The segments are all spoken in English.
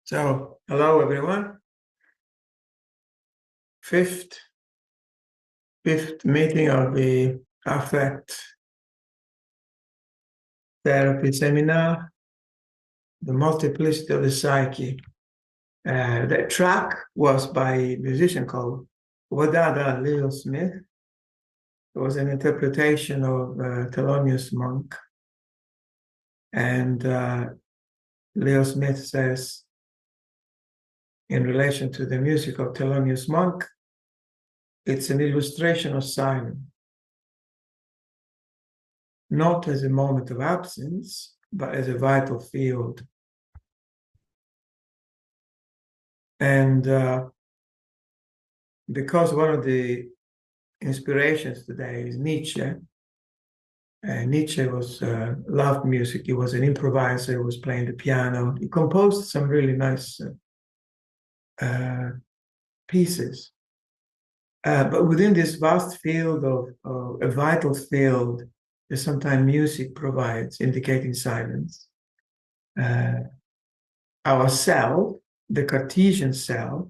So, hello everyone. Fifth meeting of the affect therapy seminar, the multiplicity of the psyche. The track was by a musician called Wadada Leo Smith. It was an interpretation of Thelonious Monk. And Leo Smith says, in relation to the music of Thelonious Monk, it's an illustration of silence, not as a moment of absence, but as a vital field. And because one of the inspirations today is Nietzsche, Nietzsche was loved music. He was an improviser. He was playing the piano. He composed some really nice pieces. But within this vast field of a vital field that sometimes music provides, indicating silence, our self, the Cartesian self,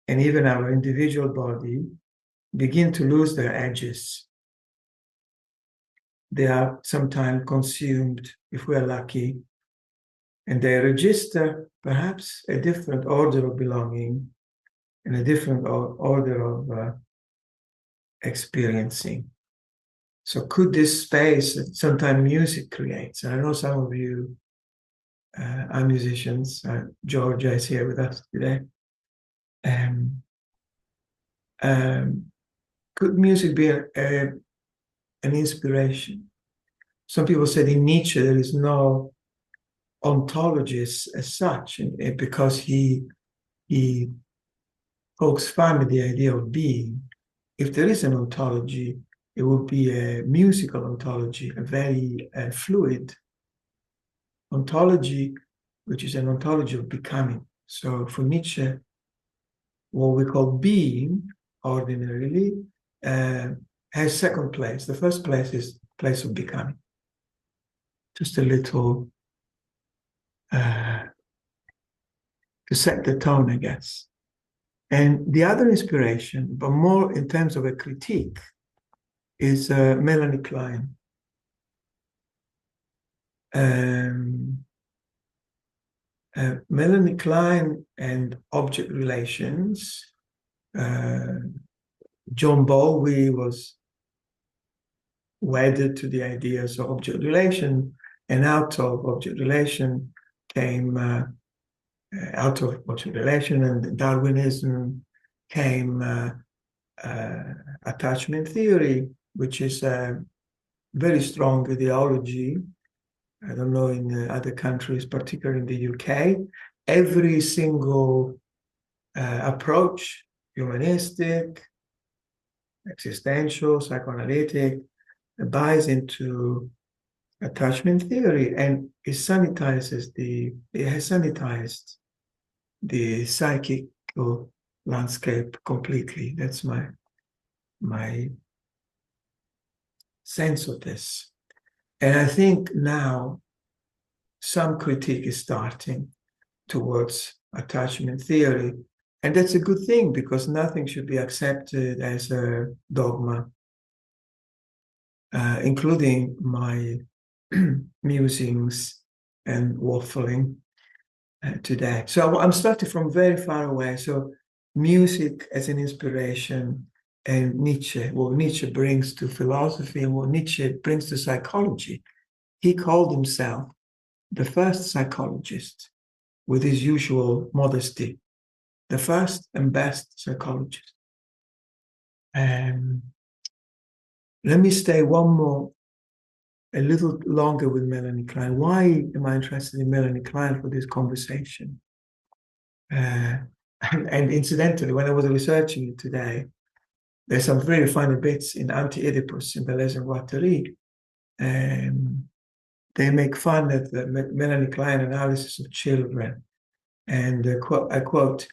and even our individual body begin to lose their edges. They are sometimes consumed, if we're lucky, and they register perhaps a different order of belonging and a different order of experiencing. So could this space that sometimes music creates, and I know some of you are musicians, Georgia is here with us today, could music be an inspiration? Some people said in Nietzsche there is no ontologist as such, because he pokes fun at the idea of being. If there is an ontology, it would be a musical ontology, a very fluid ontology, which is an ontology of becoming. So for Nietzsche, what we call being ordinarily has second place. The first place is place of becoming. Just a little to set the tone, I guess. And the other inspiration, but more in terms of a critique, is Melanie Klein. Melanie Klein and object relations. John Bowlby was wedded to the ideas of object relation, and out of object relation came, out of object relation and Darwinism came attachment theory, which is a very strong ideology. I don't know in other countries, particularly in the UK. Every single approach, humanistic, existential, psychoanalytic, buys into attachment theory, and it has sanitized the psychical landscape completely. That's my sense of this. And I think now some critique is starting towards attachment theory. And that's a good thing, because nothing should be accepted as a dogma, including my musings and waffling today. So I'm starting from very far away. So music as an inspiration, and Nietzsche, what Nietzsche brings to philosophy and what Nietzsche brings to psychology. He called himself the first psychologist, with his usual modesty, the first and best psychologist. Let me stay a little longer with Melanie Klein. Why am I interested in Melanie Klein for this conversation? And incidentally, when I was researching it today, there's some very funny bits in Anti-Oedipus in Deleuze and Guattari. They make fun of the Melanie Klein analysis of children. And I quote,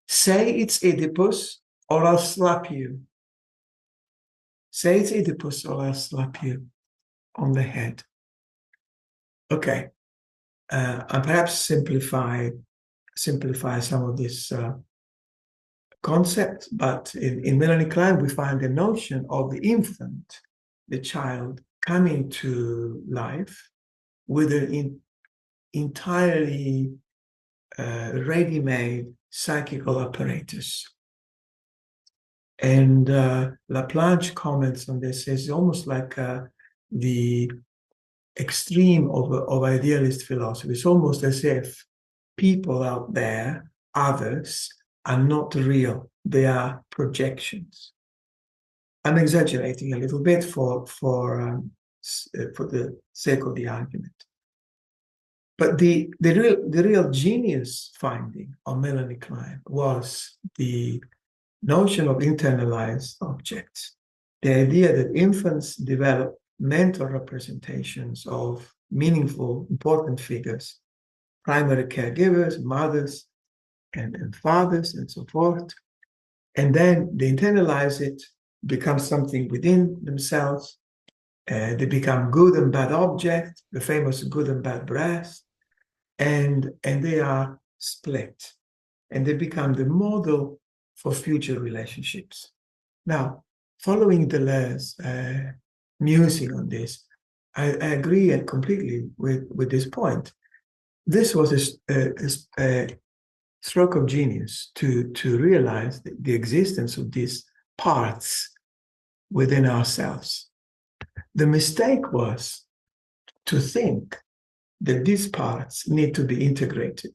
"Say it's Oedipus or I'll slap you. Say it's Oedipus or I'll slap you on the head." Okay. and perhaps simplify some of this concept. But in Melanie Klein, we find the notion of the infant, the child, coming to life with an entirely ready-made psychical apparatus. And Laplanche comments on this. It's almost like the extreme of idealist philosophy. It's almost as if people out there, others, are not real. They are projections. I'm exaggerating a little bit for the sake of the argument. But the real genius finding of Melanie Klein was the notion of internalized objects, the idea that infants develop mental representations of meaningful, important figures, primary caregivers, mothers, and fathers, and so forth. And then they internalize it, become something within themselves. They become good and bad objects, the famous good and bad breast, and they are split. And they become the model for future relationships. Now, following Deleuze musing on this, I agree completely with this point. This was a stroke of genius to realize the existence of these parts within ourselves. The mistake was to think that these parts need to be integrated.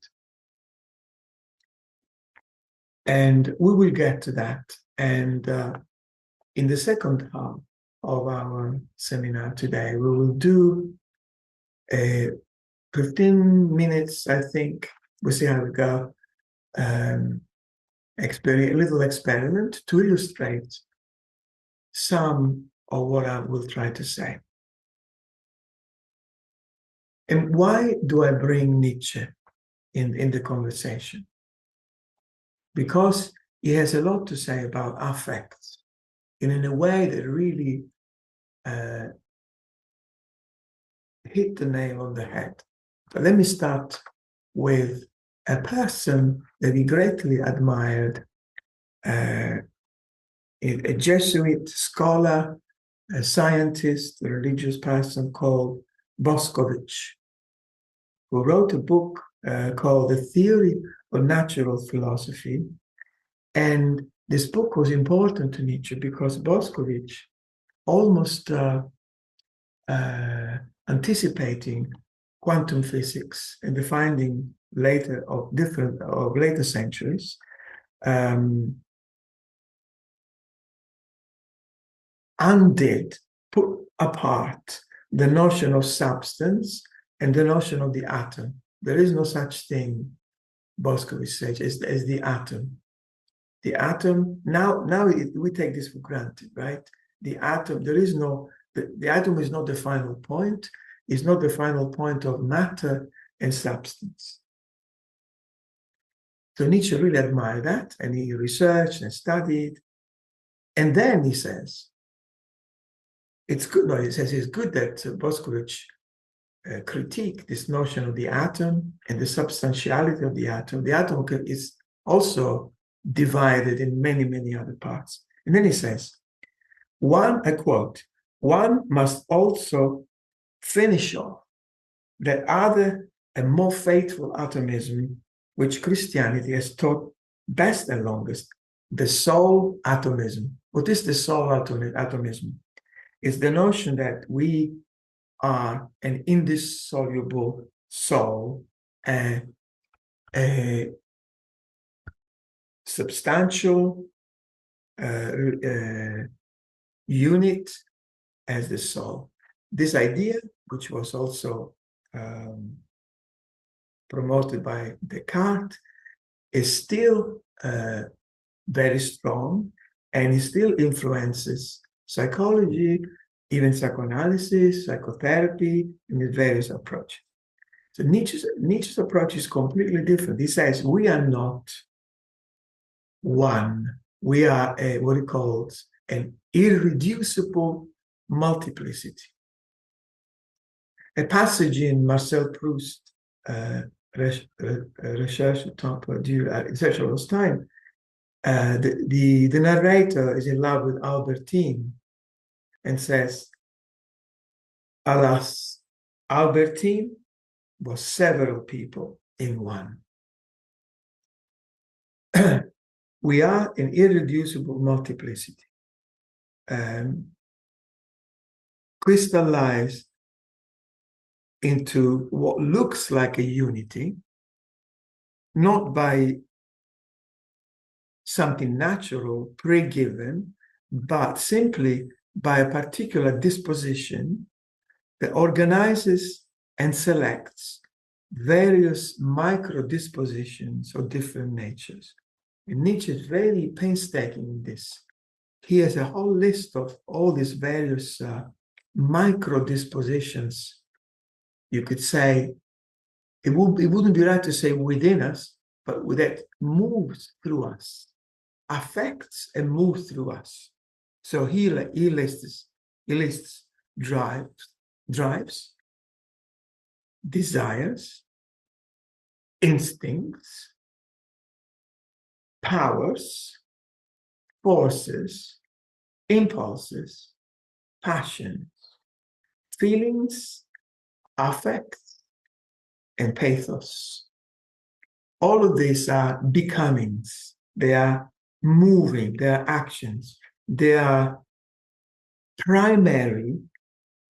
And we will get to that. And in the second half of our seminar today, we will do 15 minutes, I think. We'll see how we go. A little experiment to illustrate some of what I will try to say. And why do I bring Nietzsche in the conversation? Because he has a lot to say about affect, and in a way that really hit the nail on the head. But let me start with a person that he greatly admired, a Jesuit scholar, a scientist, a religious person called Boscovich, who wrote a book called The Theory of Natural Philosophy. And this book was important to Nietzsche because Boscovich, almost anticipating quantum physics and the finding later of later centuries, put apart the notion of substance and the notion of the atom. There is no such thing, Boscovich says, as the atom. The atom, now we take this for granted, right? The atom, the atom is not the final point. It's not the final point of matter and substance. So Nietzsche really admired that, and he researched and studied. And then he says, it's good that Boscovich critique this notion of the atom and the substantiality of the atom. The atom is also divided in many, many other parts. And then he says, I quote, one must also finish off that other and more faithful atomism which Christianity has taught best and longest, the soul atomism. What is the soul atomism? It's the notion that we are an indissoluble soul, a substantial unit as the soul. This idea, which was also promoted by Descartes, is still very strong, and it still influences psychology, even psychoanalysis, psychotherapy, and the various approaches. So Nietzsche's approach is completely different. He says we are not one. We are what he calls an irreducible multiplicity. A passage in Marcel Proust's recherche top du etc. was time. The narrator is in love with Albertine and says, alas, Albertine was several people in one. We are an irreducible multiplicity, crystallized into what looks like a unity, not by something natural, pre-given, but simply by a particular disposition that organizes and selects various micro dispositions of different natures. And Nietzsche is very painstaking in this. He has a whole list of all these various micro dispositions. You could say, it wouldn't be right to say within us, but that moves through us, affects and moves through us. So he lists drives, desires, instincts, powers, forces, impulses, passions, feelings, affects, and pathos. All of these are becomings. They are moving, they are actions. They are primary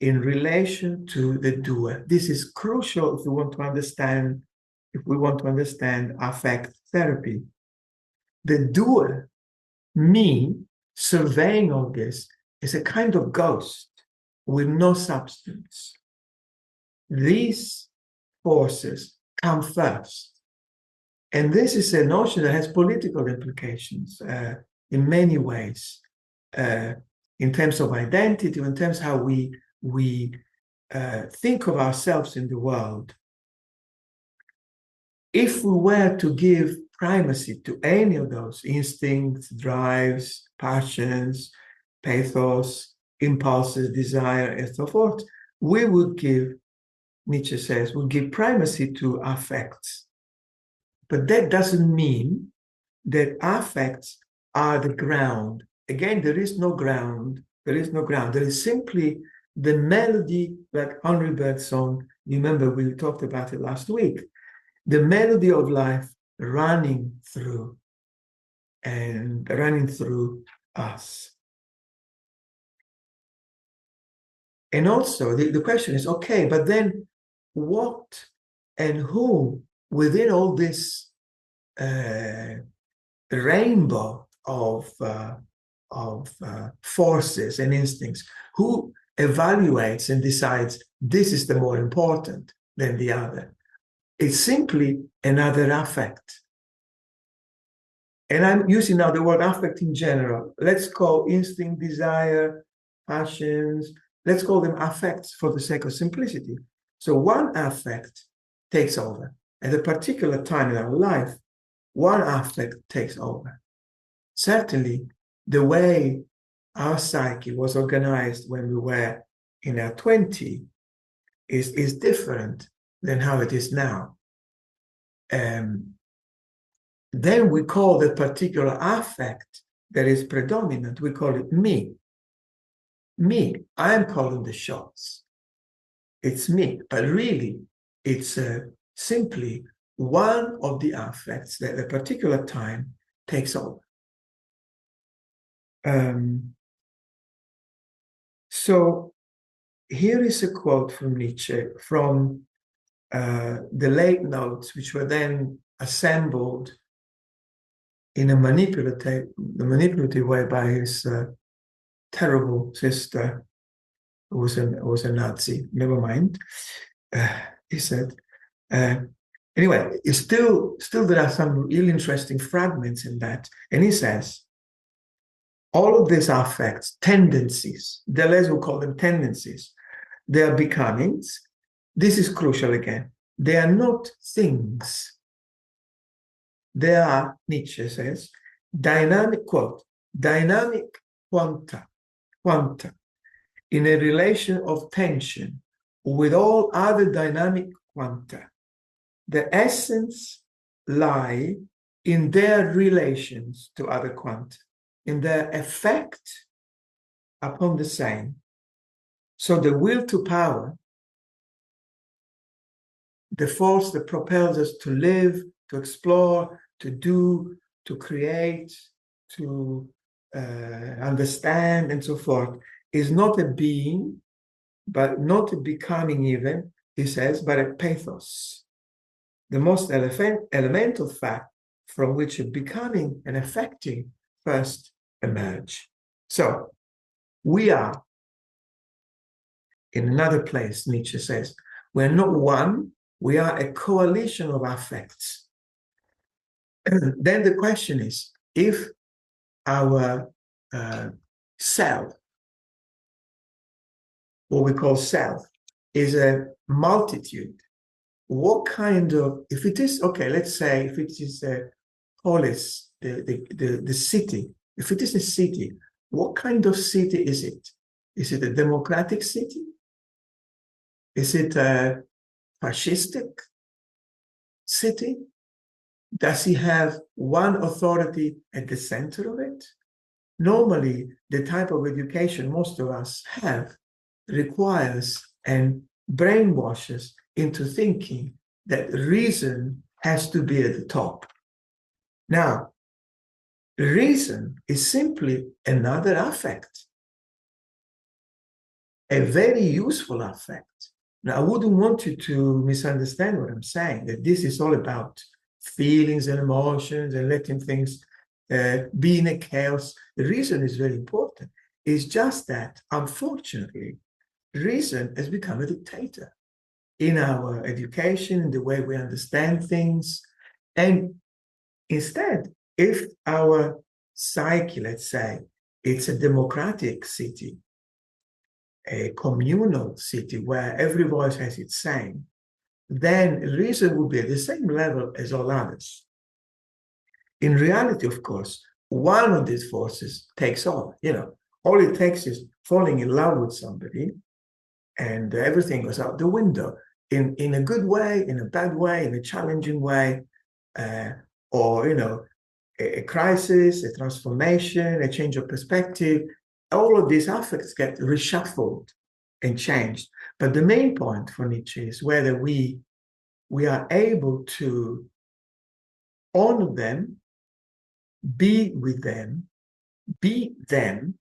in relation to the doer. This is crucial if we want to understand affect therapy. The doer, me, surveying all this, is a kind of ghost with no substance. These forces come first. And this is a notion that has political implications in many ways, in terms of identity, in terms of how we think of ourselves in the world. If we were to give primacy to any of those instincts, drives, passions, pathos, impulses, desire, and so forth, we would give, Nietzsche says, would give primacy to affects. But that doesn't mean that affects are the ground. Again, there is no ground. There is no ground. There is simply the melody, like Henri Bergson's song. Remember, we talked about it last week. The melody of life running through us. And also, the question is, okay, but then what and who within all this rainbow of forces and instincts, who evaluates and decides this is the more important than the other? It's simply another affect. And I'm using now the word affect in general. Let's call instinct, desire, passions, let's call them affects for the sake of simplicity. So one affect takes over. At a particular time in our life, one affect takes over. Certainly, the way our psyche was organized when we were in our 20s is different than how it is now. Then we call that particular affect that is predominant, we call it me. Me, I'm calling the shots. It's me, but really it's simply one of the affects that at a particular time takes over. So here is a quote from Nietzsche from the late notes, which were then assembled in a manipulative way by his terrible sister, who was a Nazi. Never mind, he said. Anyway, it's still there are some really interesting fragments in that, and he says, all of these affects, tendencies, Deleuze will call them tendencies, they are becomings. This is crucial again. They are not things. They are, Nietzsche says, dynamic, quote, dynamic quanta, in a relation of tension with all other dynamic quanta. the essence lie in their relations to other quanta, in their effect upon the same. So the will to power, the force that propels us to live, to explore, to do, to create, to understand, and so forth, is not a being, but not a becoming even, he says, but a pathos, the most elemental fact from which a becoming and affecting first emerge. So we are, in another place, Nietzsche says, we're not one, we are a coalition of affects. Then the question is, if our self, what we call self, is a multitude, what kind of, if it is, okay, let's say if it is a polis, the city, if it is a city, what kind of city is it? Is it a democratic city? Is it a fascistic city? Does he have one authority at the center of it? Normally, the type of education most of us have requires and brainwashes into thinking that reason has to be at the top. Now, reason is simply another affect, a very useful affect. Now, I wouldn't want you to misunderstand what I'm saying, that this is all about feelings and emotions and letting things be in a chaos. The reason is very important. It's just that, unfortunately, reason has become a dictator in our education, in the way we understand things. And instead, if our psyche, let's say, it's a democratic city, a communal city where every voice has its saying, then reason will be at the same level as all others. In reality, of course, one of these forces takes over. All it takes is falling in love with somebody, and everything goes out the window in a good way, in a bad way, in a challenging way, or a crisis, a transformation, a change of perspective. All of these affects get reshuffled and changed. But the main point for Nietzsche is whether we are able to honor them, be with them, be them,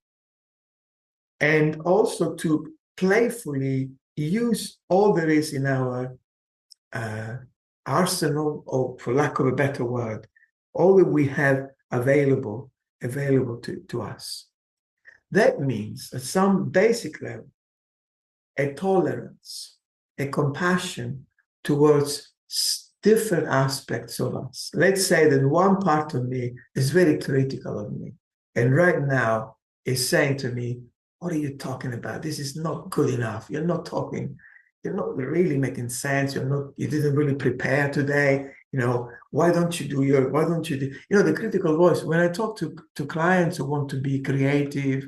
and also to playfully use all there is in our arsenal, or for lack of a better word, all that we have available to us. That means at some basic level, a tolerance, a compassion towards different aspects of us. Let's say that one part of me is very critical of me, and right now is saying to me, what are you talking about? This is not good enough. You're not really making sense. You didn't really prepare today. Why don't you do the critical voice. When I talk to clients who want to be creative,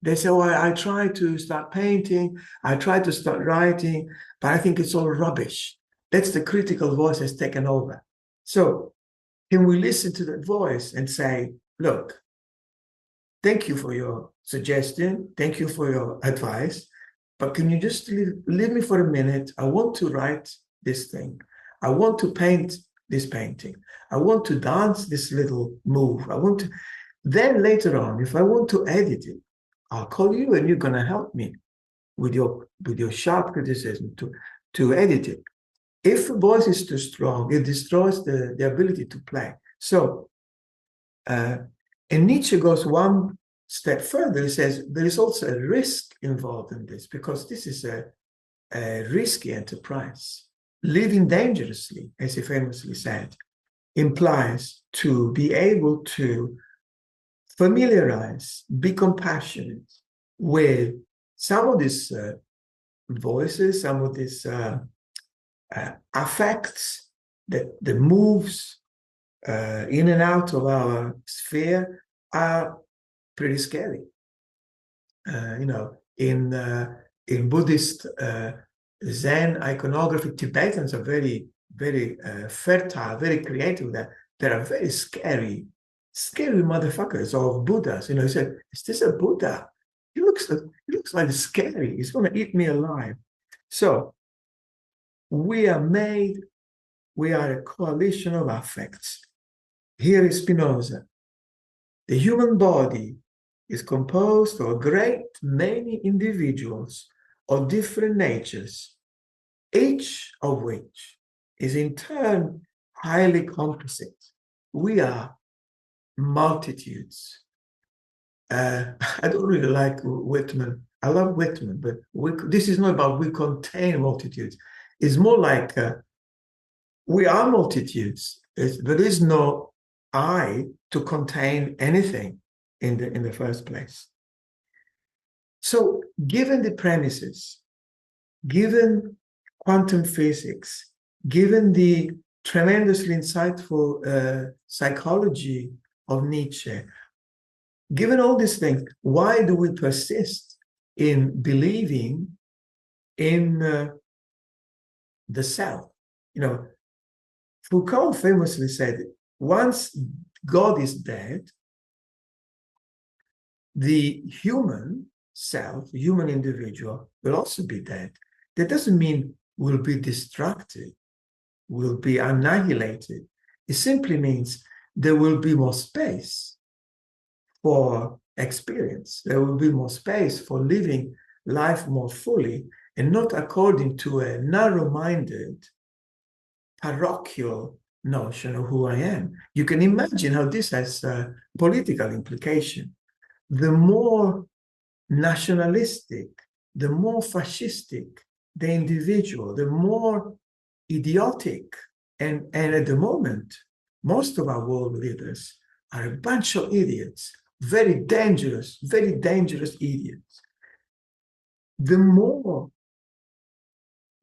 they say, oh, I try to start painting, I try to start writing, but I think it's all rubbish. That's the critical voice has taken over. So can we listen to that voice and say, look, thank you for your suggestion, thank you for your advice, but can you just leave me for a minute? I want to write this thing. I want to paint this painting. I want to dance this little move. Then later on, if I want to edit it, I'll call you and you're going to help me with your sharp criticism to edit it. If a voice is too strong, it destroys the ability to play. So, and Nietzsche goes one step further. He says there is also a risk involved in this, because this is a risky enterprise. Living dangerously, as he famously said, implies to be able to familiarize, be compassionate with some of these voices, some of these affects, the moves in and out of our sphere are pretty scary. In Buddhist Zen iconography, Tibetans are very very fertile, very creative. That there are very scary motherfuckers of Buddhas. You know, he said, "Is this a Buddha? He looks like scary. He's going to eat me alive." So we are made. We are a coalition of affects. Here is Spinoza. The human body is composed of a great many individuals of different natures, each of which is in turn highly composite. We are multitudes. I don't really like Whitman. I love Whitman, but this is not about we contain multitudes. It's more like we are multitudes. There is no I to contain anything in the first place. So given the premises, given quantum physics, given the tremendously insightful psychology of Nietzsche, given all these things, why do we persist in believing in the self? You know, Foucault famously said, once God is dead, the human self, the human individual, will also be dead. That doesn't mean we'll be distracted, will be annihilated. It simply means there will be more space for experience. There will be more space for living life more fully and not according to a narrow-minded, parochial notion of who I am. You can imagine how this has a political implication. The more nationalistic, the more fascistic the individual, the more idiotic. And at the moment, most of our world leaders are a bunch of idiots, very dangerous idiots. The more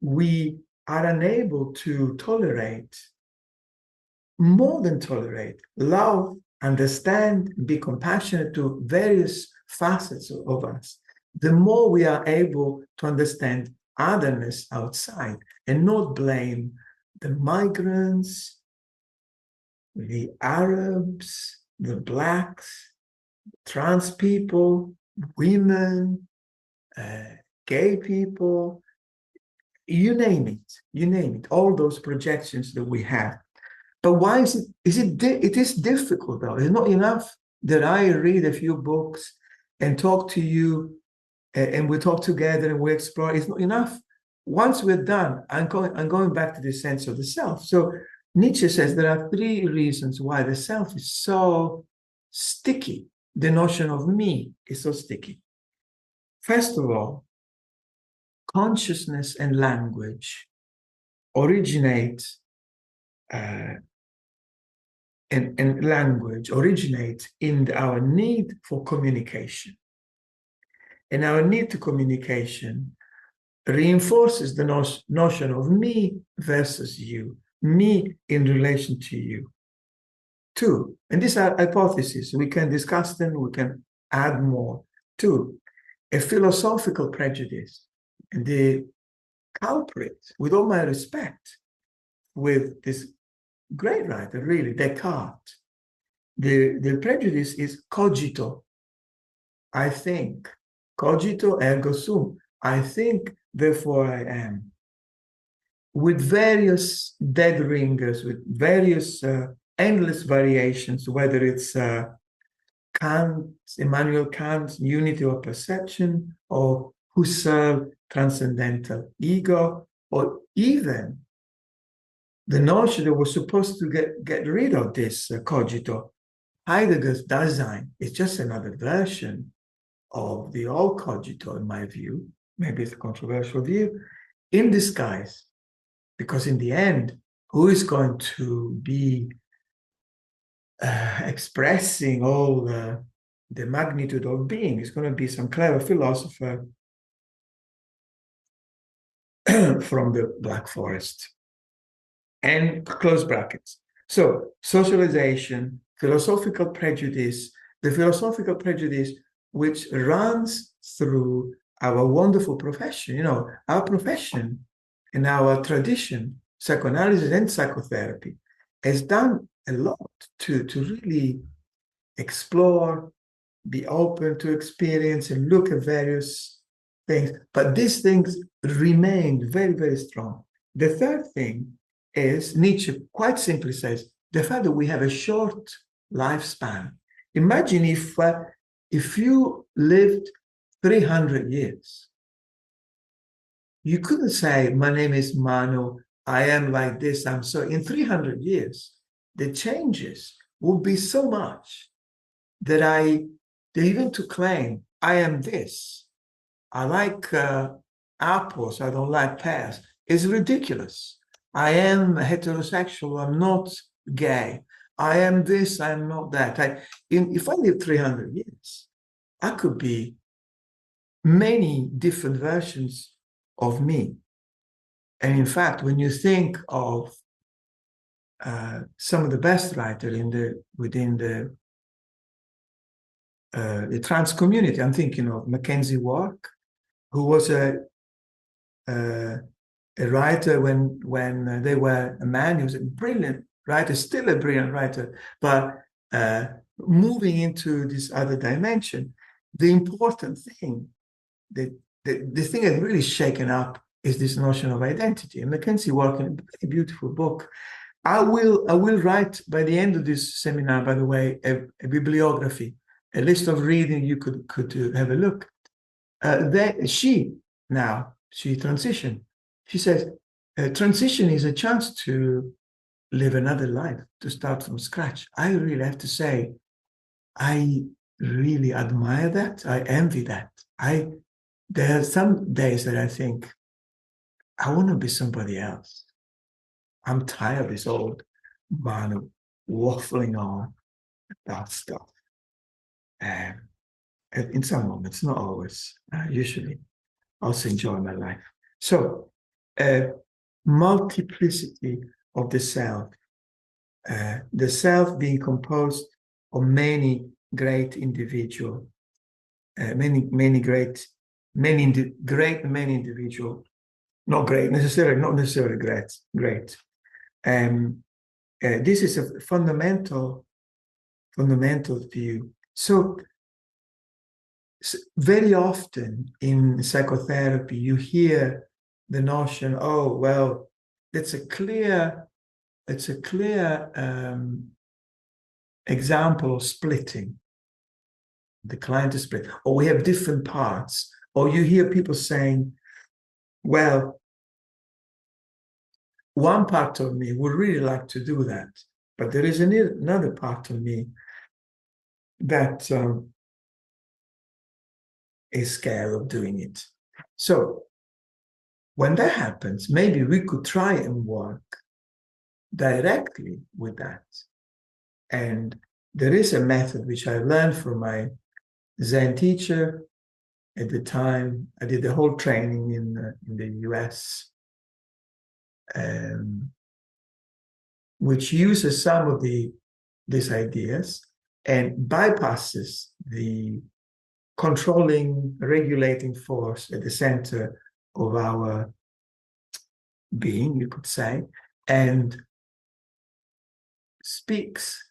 we are unable to tolerate, more than tolerate, love, understand, be compassionate to various facets of us, the more we are able to understand otherness outside and not blame the migrants, the Arabs, the blacks, trans people, women, gay people, you name it, all those projections that we have. But why is it? It is difficult though. It's not enough that I read a few books and talk to you, and we talk together and we explore. It's not enough. Once we're done, I'm going back to the sense of the self. So Nietzsche says there are three reasons why the self is so sticky. The notion of me is so sticky. First of all, consciousness and language originate, and language originates in our need for communication. And our need to communication reinforces the notion of me versus you, me in relation to you. Two, and these are hypotheses. We can discuss them, we can add more. Two, a philosophical prejudice. And the culprit, with all my respect, with this great writer, really, Descartes, the prejudice is cogito, I think. Cogito ergo sum, I think, therefore I am. With various dead ringers, with various endless variations, whether it's Immanuel Kant's unity of perception, or Husserl transcendental ego, or even the notion that we're supposed to get rid of this cogito. Heidegger's Dasein is just another version of the old cogito, in my view. Maybe it's a controversial view, in disguise. Because in the end, who is going to be expressing all the magnitude of being? It's going to be some clever philosopher from the Black Forest. And close brackets. So socialization, philosophical prejudice, the philosophical prejudice which runs through our wonderful profession. You know, our profession and our tradition psychoanalysis and psychotherapy has done a lot to really explore, be open to experience and look at various things. But these things remained very, very strong. The third thing is Nietzsche quite simply says the fact that we have a short lifespan. Imagine if you lived 300 years, you couldn't say, my name is Manu, I am like this, I'm so. In 300 years, the changes will be so much that even to claim, I am this, I like apples, I don't like pears, is ridiculous. I am heterosexual, I'm not gay. I am this, I am not that. If I live 300 years, I could be many different versions of me. And in fact, when you think of some of the best writers within the trans community, I'm thinking of Mackenzie Wark, who was a writer when they were a man. He was a brilliant writer, still a brilliant writer, but moving into this other dimension. The important thing, the thing that's really shaken up is this notion of identity. And Mackenzie Wark, in a very beautiful book. I will write by the end of this seminar, by the way, a bibliography, a list of reading you could have a look. She transitioned. She says, transition is a chance to live another life, to start from scratch. I really have to say, I really admire that. I envy that. There are some days that I think, I want to be somebody else. I'm tired of this old man waffling on about stuff. And in some moments, not always, usually, I also enjoy my life. So, multiplicity of the self being composed of many great individuals, many individual, not necessarily great. This is a fundamental view. So very often in psychotherapy, you hear the notion, oh, well, it's a clear example of splitting. The client is split, or we have different parts, or you hear people saying, well, one part of me would really like to do that, but there is another part of me that is scared of doing it. So when that happens, maybe we could try and work directly with that. And there is a method which I learned from my Zen teacher at the time. I did the whole training in the US, which uses some of these ideas and bypasses the controlling, regulating force at the center of our being, you could say, and speaks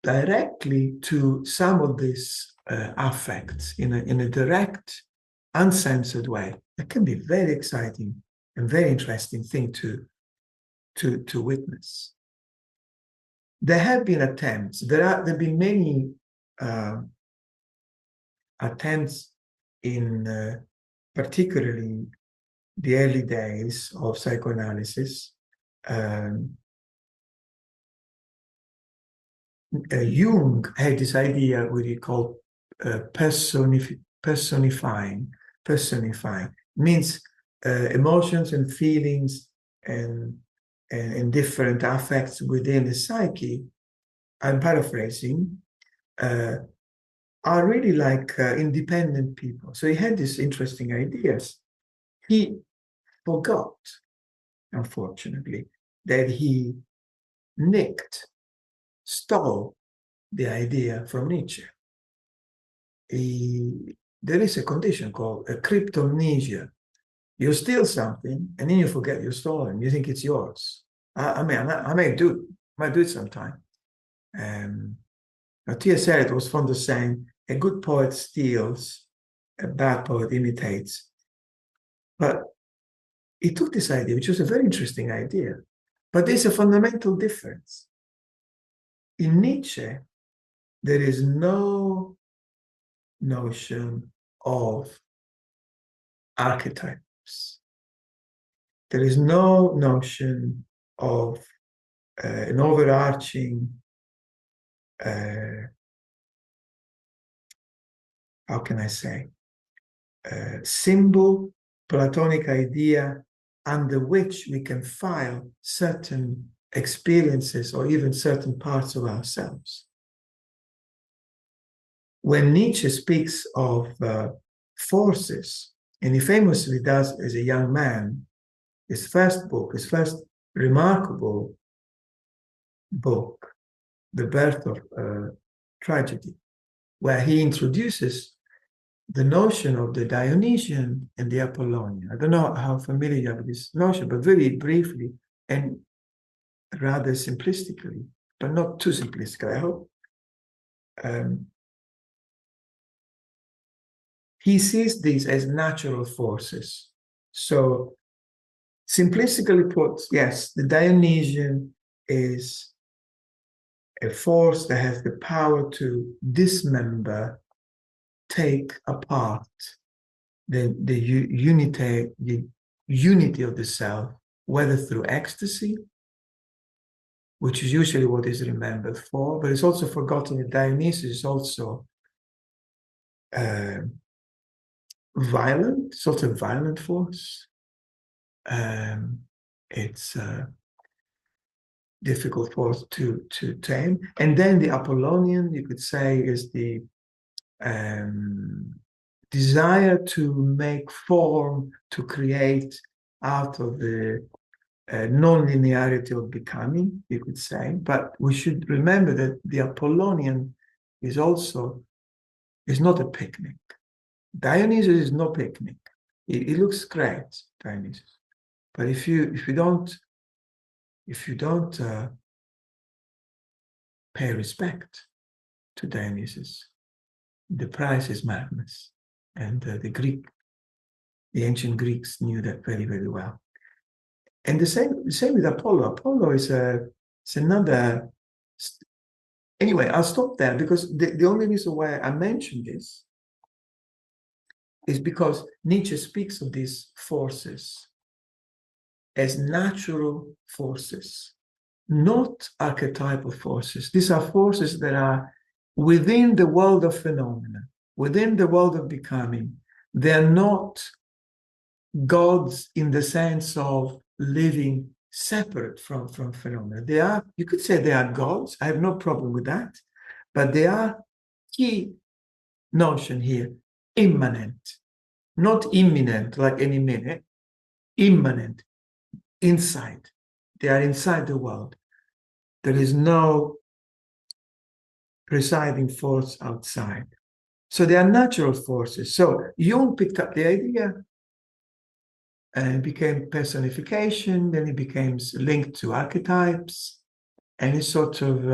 directly to some of these affects in a direct, uncensored way. That can be very exciting and very interesting thing to witness. There have been attempts. There have been many attempts in particularly the early days of psychoanalysis. Jung had this idea what he called personifying. Means emotions and feelings and different affects within the psyche, I'm paraphrasing, are really like independent people. So he had these interesting ideas. He forgot, unfortunately, that he stole the idea from Nietzsche. There is a condition called a cryptomnesia, You steal something and then you forget you stole it. You think it's yours. I might do it sometime. T.S. Eliot was fond of saying, a good poet steals, a bad poet imitates. But he took this idea, which was a very interesting idea. But there's a fundamental difference. In Nietzsche, there is no notion of archetypes. There is no notion of an overarching, how can I say, symbol, Platonic idea under which we can file certain experiences or even certain parts of ourselves. When Nietzsche speaks of forces, and he famously does as a young man, his first remarkable book, The Birth of Tragedy, where he introduces the notion of the Dionysian and the Apollonian. I don't know how familiar you are with this notion, but very briefly and rather simplistically, but not too simplistically, I hope. He sees these as natural forces. So, simplistically put, yes, the Dionysian is a force that has the power to dismember, take apart the unity of the self, whether through ecstasy, which is usually what is remembered for, but it's also forgotten that Dionysus is also violent, sort of violent force. It's a difficult force to tame. And then the Apollonian, you could say, is the desire to make form, to create out of the non-linearity of becoming, you could say. But we should remember that the Apollonian is not a picnic. Dionysus is no picnic. It looks great, Dionysus. But if you don't pay respect to Dionysus, the price is madness. And the ancient Greeks knew that very, very well. And the same with Apollo. Apollo is another. Anyway, I'll stop there because the only reason why I mentioned this is because Nietzsche speaks of these forces as natural forces, not archetypal forces. These are forces that are within the world of phenomena, within the world of becoming. They're not gods in the sense of living separate from phenomena. They are, you could say they are gods. I have no problem with that. But they are, key notion here, immanent, not imminent like any minute, immanent, inside. They are inside the world. There is no presiding force outside. So they are natural forces. So Jung picked up the idea and it became personification, then it became linked to archetypes, and it's sort of,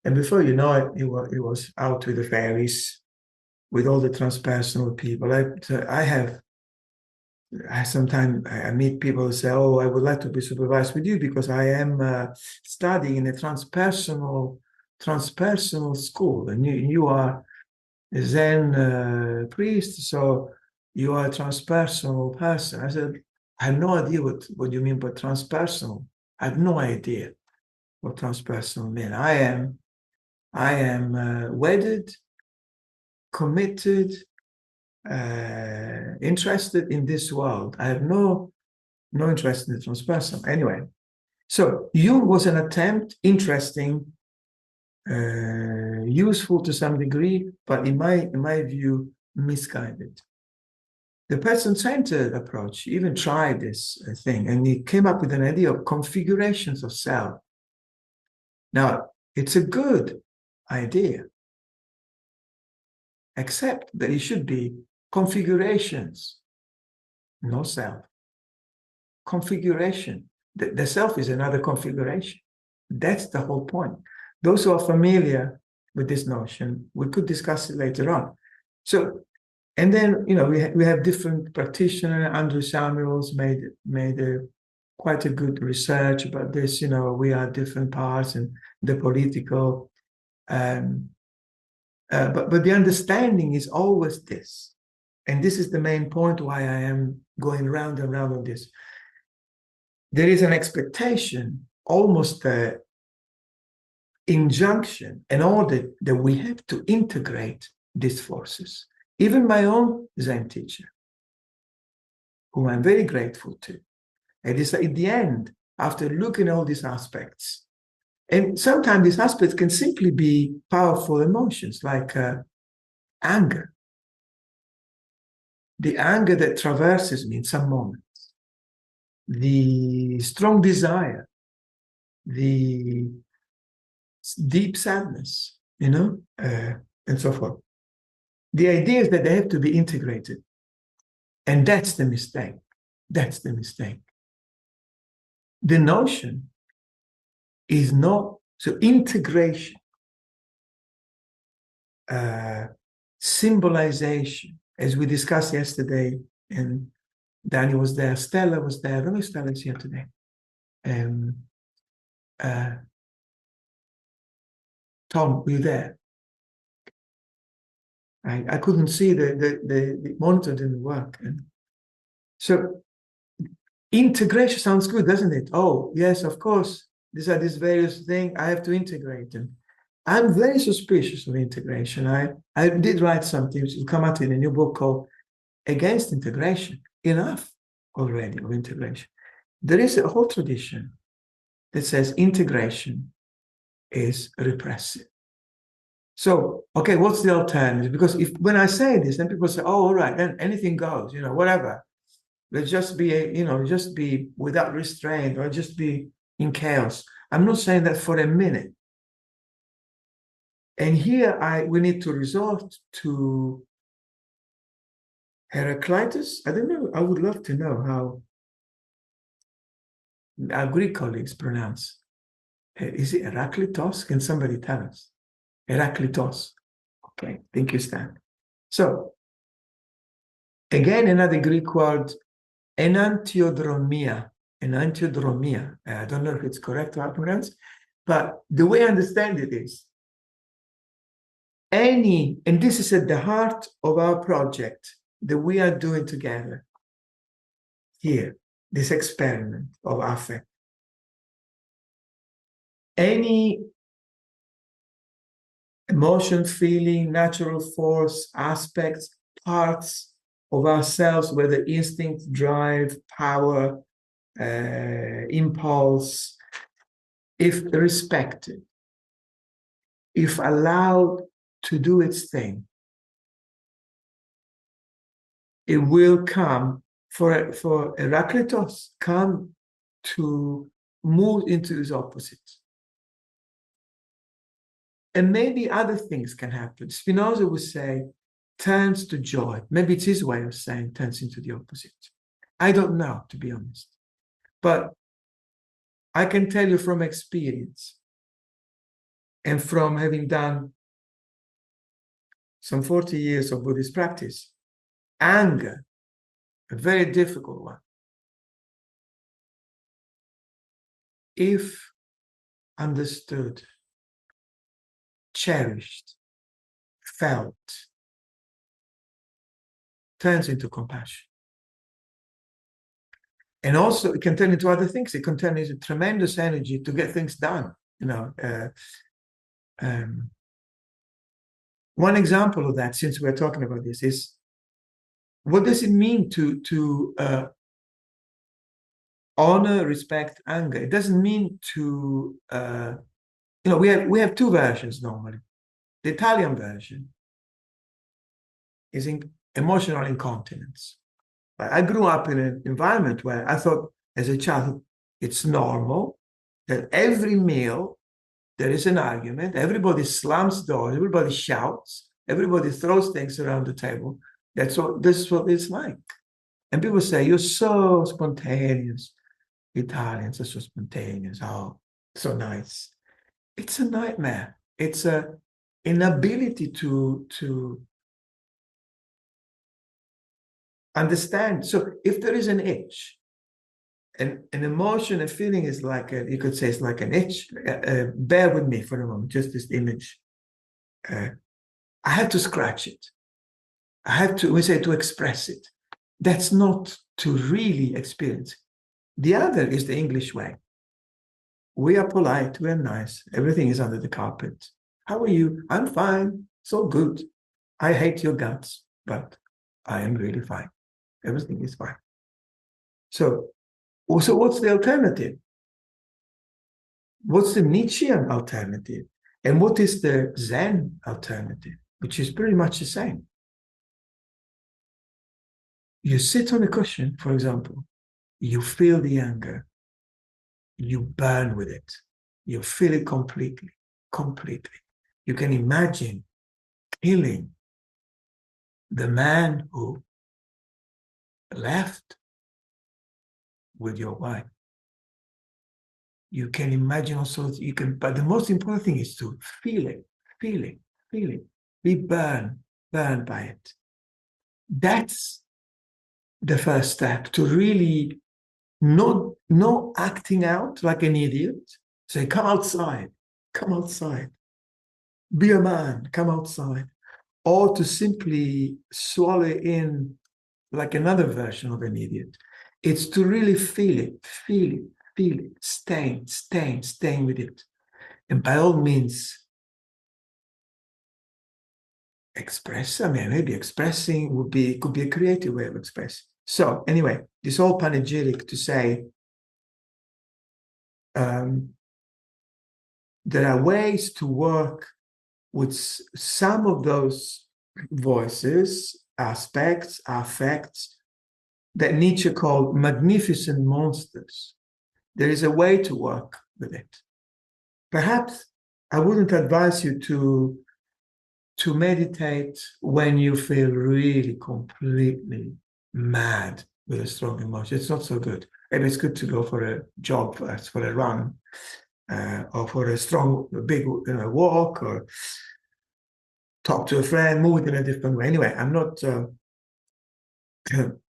and before you know it, it was out with the fairies, with all the transpersonal people. Sometimes I meet people who say, oh, I would like to be supervised with you because I am studying in a transpersonal school, and you are a Zen priest, so you are a transpersonal person. I said, I have no idea what you mean by transpersonal. I have no idea what transpersonal means. I am wedded, committed, interested in this world. I have no interest in the transpersonal. Anyway, so Jung was an attempt, interesting, useful to some degree, but in my view, misguided. The person-centered approach even tried this thing, and he came up with an idea of configurations of self. Now, it's a good idea, except that it should be configurations, no self. Configuration. The self is another configuration. That's the whole point. Those who are familiar with this notion, we could discuss it later on. So, and then, we have different practitioners. Andrew Samuels made quite a good research about this. We are different parts and the political. But the understanding is always this. And this is the main point why I am going round and round on this. There is an expectation, almost an injunction, an order that we have to integrate these forces. Even my own Zen teacher, whom I'm very grateful to, and it's at the end, after looking at all these aspects, and sometimes these aspects can simply be powerful emotions like anger. The anger that traverses me in some moments, the strong desire, the deep sadness, and so forth. The idea is that they have to be integrated. And that's the mistake. That's the mistake. The notion is not, so integration, symbolization, as we discussed yesterday, and Danny was there, Stella was there, I don't know if Stella is here today. Tom, were you there? I couldn't see, the monitor didn't work. And so integration sounds good, doesn't it? Oh, yes, of course. These are these various things. I have to integrate them. I'm very suspicious of integration. I did write something which will come out in a new book called Against Integration. Enough already of integration. There is a whole tradition that says integration is repressive. So, okay, what's the alternative? Because when I say this, then people say, oh, all right, then anything goes, whatever. Let's just be, just be without restraint or just be in chaos. I'm not saying that for a minute. And here we need to resort to Heraclitus. I don't know. I would love to know how our Greek colleagues pronounce. Is it Heraclitos? Can somebody tell us? Heraclitos. Okay, thank you, Stan. So, again, another Greek word, enantiodromia. Enantiodromia. I don't know if it's correct how to pronounce, but the way I understand it is, and this is at the heart of our project that we are doing together here, this experiment of affect. Any emotion, feeling, natural force, aspects, parts of ourselves, whether instinct, drive, power, impulse, if respected, if allowed to do its thing, it will come for Heraclitus, come to move into his opposite. And maybe other things can happen. Spinoza would say, turns to joy. Maybe it's his way of saying turns into the opposite. I don't know, to be honest. But I can tell you from experience and from having done some 40 years of Buddhist practice, anger, a very difficult one. If understood, cherished, felt, turns into compassion. And also it can turn into other things. It can turn into tremendous energy to get things done. One example of that, since we're talking about this, is what does it mean to honor, respect, anger? It doesn't mean to, we have two versions normally. The Italian version is emotional incontinence. I grew up in an environment where I thought as a child, it's normal that every meal there is an argument, everybody slams doors, everybody shouts, everybody throws things around the table. This is what it's like. And people say, you're so spontaneous. Italians are so spontaneous. Oh, so nice. It's a nightmare. It's a inability to understand. So if there is an itch, an emotion, a feeling is like you could say it's like an itch. Bear with me for a moment, just this image. I have to scratch it. I have to, we say, to express it. That's not to really experience it. The other is the English way. We are polite, we are nice, everything is under the carpet. How are you? I'm fine, so good. I hate your guts, but I am really fine. Everything is fine. So what's the alternative? What's the Nietzschean alternative? And what is the Zen alternative, which is pretty much the same? You sit on a cushion, for example, you feel the anger, you burn with it, you feel it completely, completely. You can imagine killing the man who left with your wife. You can imagine also, you can, but the most important thing is to feel it, feel it, feel it. Be burned by it. That's the first step, to really not acting out like an idiot. Say, come outside, be a man, come outside. Or to simply swallow in like another version of an idiot. It's to really feel it, staying with it. And by all means, express. I mean, maybe expressing could be a creative way of expressing. So anyway, this whole panegyric to say there are ways to work with some of those voices, aspects, affects that Nietzsche called magnificent monsters. There is a way to work with it. Perhaps I wouldn't advise you to meditate when you feel really completely mad with a strong emotion. It's not so good. Maybe it's good to go for a jog first, for a run, or for a strong, big walk, or talk to a friend, move it in a different way. Anyway, I'm not,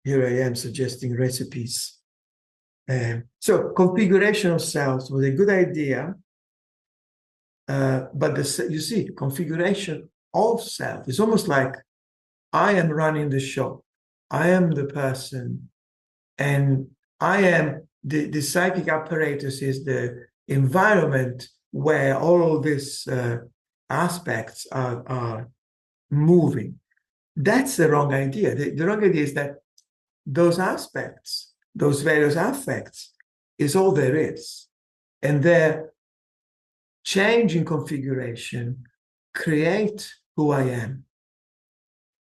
here I am suggesting recipes. So configuration of selves was a good idea, but you see, configuration of self is almost like I am running the show. I am the person, and I am the psychic apparatus is the environment where all of these aspects are moving. That's the wrong idea. The wrong idea is that those aspects, those various affects, is all there is. And their change in configuration create who I am.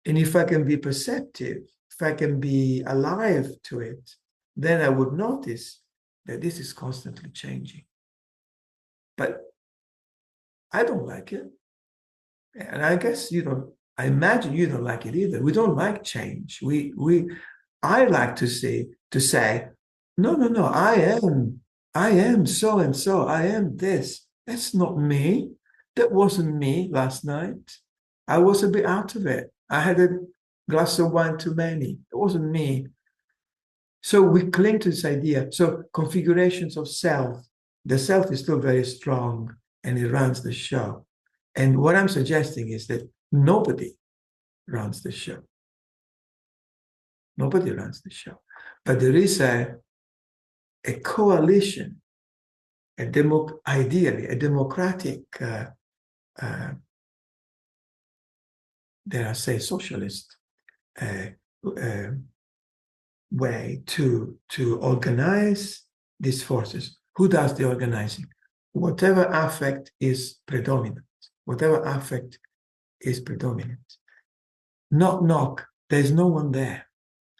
And if I can be perceptive, if I can be alive to it, then I would notice that this is constantly changing. But I don't like it. And I guess you don't, I imagine you don't like it either. We don't like change. I like to say, no, I am so and so, I am this. That's not me. That wasn't me last night. I was a bit out of it. I had a glass of wine too many. It wasn't me. So we cling to this idea. So configurations of self, the self is still very strong and it runs the show. And what I'm suggesting is that nobody runs the show. Nobody runs the show. But there is a coalition, ideally, a democratic, dare I say, socialist way to organize these forces. Who does the organizing? Whatever affect is predominant. Whatever affect is predominant. Knock, knock. There's no one there.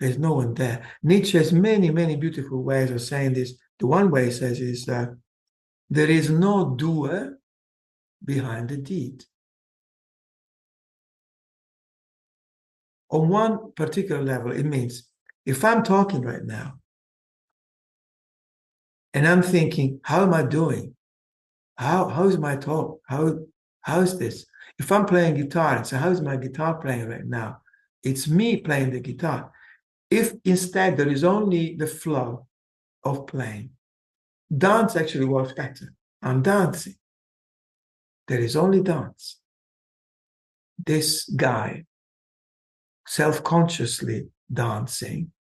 There's no one there. Nietzsche has many, many beautiful ways of saying this. The one way he says is that there is no doer behind the deed. On one particular level, it means If I'm talking right now and I'm thinking, how am I doing? How is my talk? How is this? If I'm playing guitar and say, how is my guitar playing right now? It's me playing the guitar. If instead there is only the flow of playing, dance actually works better. I'm dancing. There is only dance. This guy self-consciously dancing,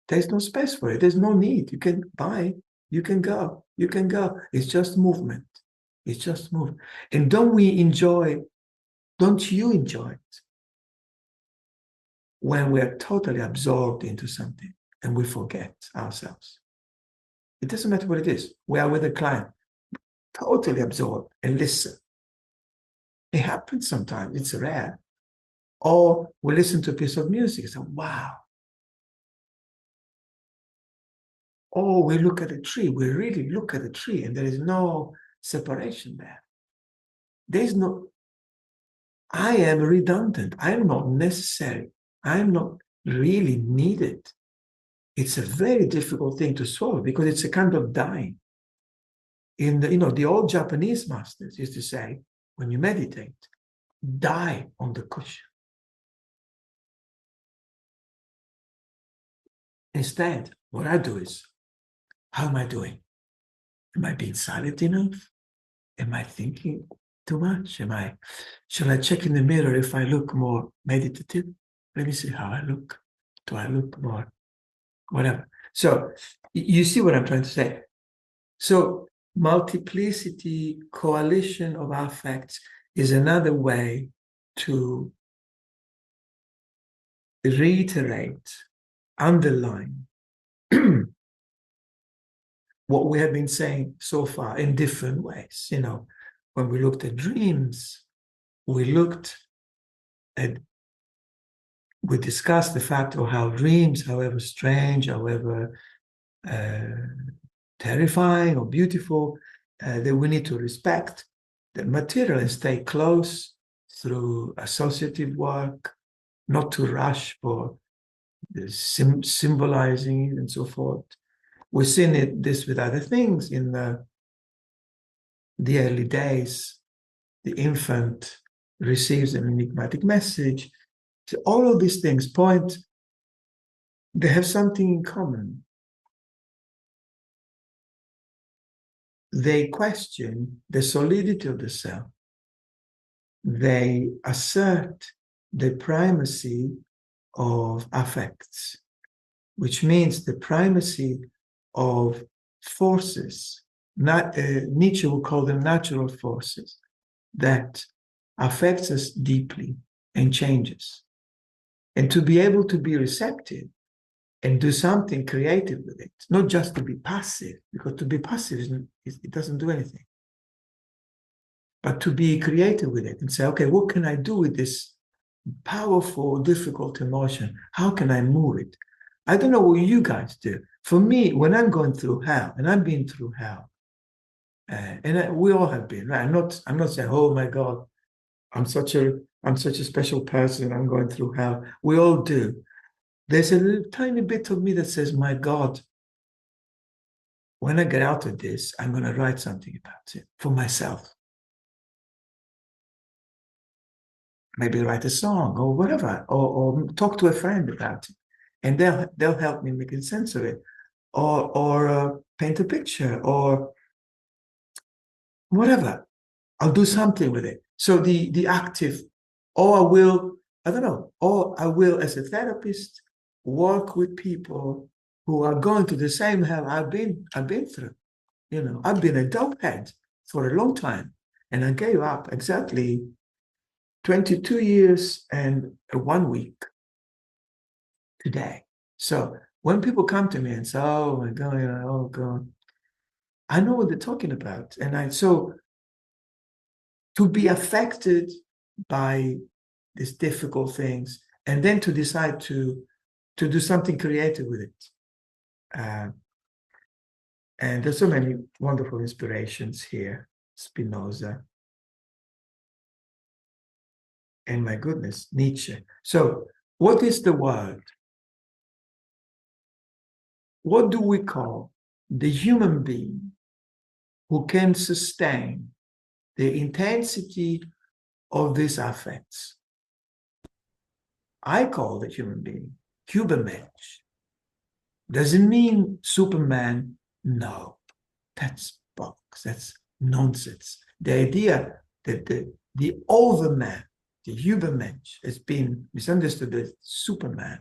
there's no space for it. There's no need. You can buy, you can go, you can go. It's just movement. It's just movement. And don't you enjoy it when we're totally absorbed into something and we forget ourselves? It doesn't matter what it is. We are with a client, totally absorbed and listen. It happens sometimes. It's rare. Or we listen to a piece of music and say, wow. Or we look at a tree. We really look at a tree and there is no separation there. There's no, I am redundant. I am not necessary. I am not really needed. It's a very difficult thing to swallow because it's a kind of dying. In the old Japanese masters used to say, when you meditate, die on the cushion. Instead, what I do is, how am I doing? Am I being silent enough? Am I thinking too much? Shall I check in the mirror if I look more meditative? Let me see how I look. Do I look more? Whatever. So you see what I'm trying to say. So multiplicity, coalition of affects is another way to reiterate, underline what we have been saying so far in different ways. When we looked at dreams, we discussed the fact of how dreams, however strange, however terrifying or beautiful, that we need to respect the material and stay close through associative work, not to rush for the symbolizing and so forth. We've seen this with other things in the early days. The infant receives an enigmatic message. So all of these things they have something in common. They question the solidity of the self. They assert the primacy of affects, which means the primacy of forces. Nietzsche would call them natural forces that affects us deeply and changes. And to be able to be receptive and do something creative with it, not just to be passive, because to be passive, it doesn't do anything. But to be creative with it and say, okay, what can I do with this powerful, difficult emotion? How can I move it? I don't know what you guys do. For me, when I'm going through hell, and I've been through hell, we all have been, right? I'm not saying, oh my God, I'm such a special person, I'm going through hell. We all do. There's a tiny bit of me that says, my God, when I get out of this, I'm going to write something about it for myself. Maybe write a song or whatever, or talk to a friend about it. And they'll help me make sense of it. Or paint a picture or whatever. I'll do something with it. So the active, or I don't know, or I will, as a therapist, work with people who are going to the same hell I've been through. I've been a dopehead for a long time, and I gave up exactly 22 years and 1 week today. So when people come to me and say, "Oh my God, oh God," I know what they're talking about, so to be affected by these difficult things, and then to decide to do something creative with it. And there's so many wonderful inspirations here. Spinoza. And my goodness, Nietzsche. So What is the world? What do we call the human being who can sustain the intensity of these affects? I call the human being Übermensch. Does it mean Superman? No, that's box. That's nonsense. The idea that the overman, the Übermensch, has been misunderstood as Superman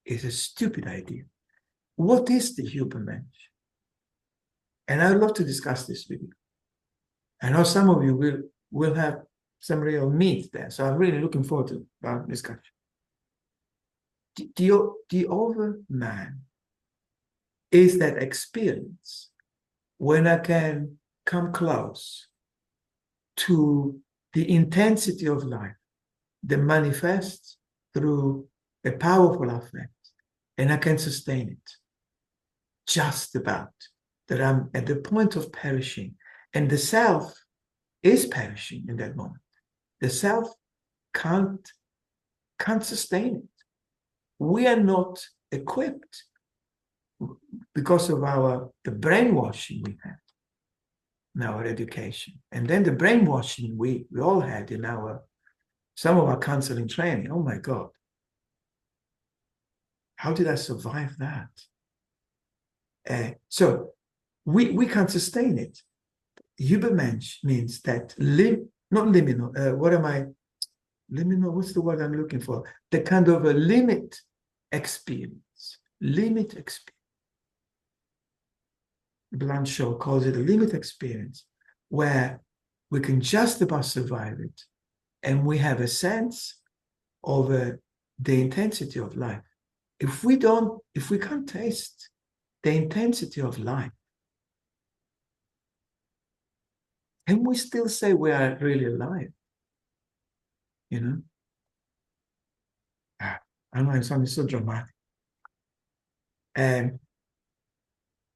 is a stupid idea. What is the Übermensch? And I would love to discuss this with you. I know some of you will have some real meat there, so I'm really looking forward to our discussion. The overman is that experience when I can come close to the intensity of life that manifests through a powerful affect, and I can sustain it just about, that I'm at the point of perishing, and the self is perishing in that moment. The self can't sustain it. We are not equipped because of the brainwashing we had in our education. And then the brainwashing we all had in some of our counseling training. Oh my God. How did I survive that? So we can't sustain it. Übermensch means that not liminal. Liminal, what's the word I'm looking for? The kind of a limit experience. Limit experience. Blanchot calls it a limit experience, where we can just about survive it, and we have a sense of the intensity of life. If we can't taste the intensity of life, and we still say we are really alive, you know? I know I'm sounding so dramatic.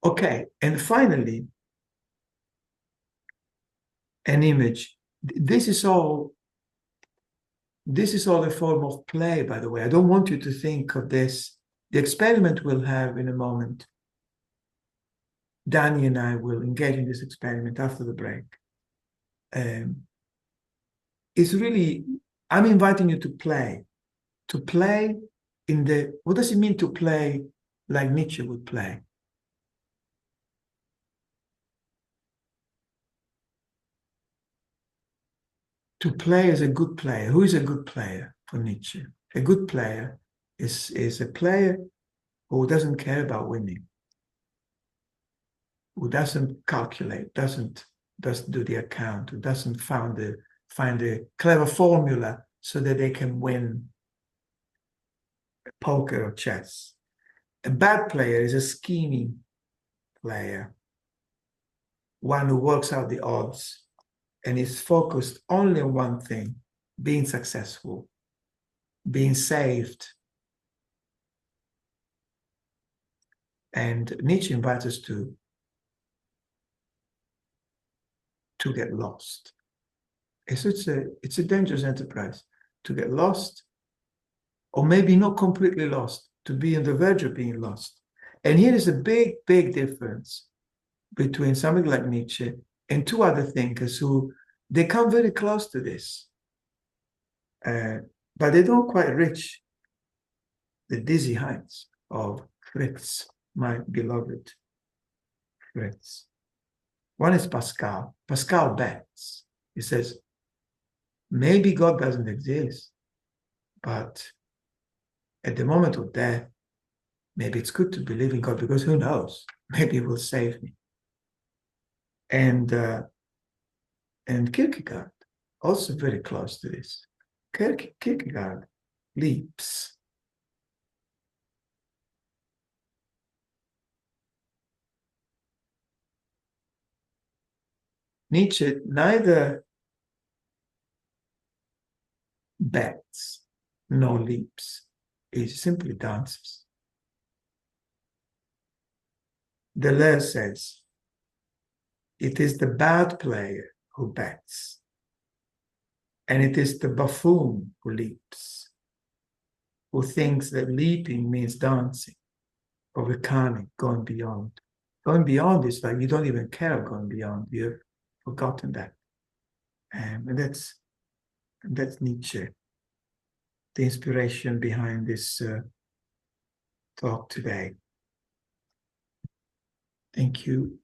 Okay, and finally, an image. This is all a form of play, by the way. I don't want you to think of this. The experiment we'll have in a moment, Danny and I will engage in this experiment after the break. It's really, I'm inviting you to play what does it mean to play like Nietzsche would play? To play as a good player. Who is a good player for Nietzsche? A good player is a player who doesn't care about winning, who doesn't calculate, doesn't do the account, who doesn't find a clever formula so that they can win poker or chess. A bad player is a scheming player, one who works out the odds and is focused only on one thing, being successful, being saved. And Nietzsche invites us to get lost. So it's a dangerous enterprise to get lost, or maybe not completely lost, to be on the verge of being lost. And here is a big, big difference between somebody like Nietzsche and two other thinkers who they come very close to this, but they don't quite reach the dizzy heights of Fritz, my beloved Fritz. One is Pascal. Pascal bets. He says, maybe God doesn't exist, but at the moment of death, maybe it's good to believe in God, because who knows? Maybe He will save me. And Kierkegaard, also very close to this. Kierkegaard leaps. Nietzsche neither bets nor leaps. He simply dances. Deleuze says, it is the bad player who bets. And it is the buffoon who leaps, who thinks that leaping means dancing, or reclining, going beyond. Going beyond is like you don't even care of going beyond. You've forgotten that. And that's Nietzsche, the inspiration behind this talk today. Thank you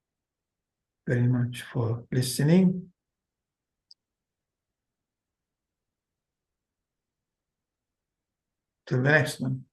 very much for listening. Till the next one.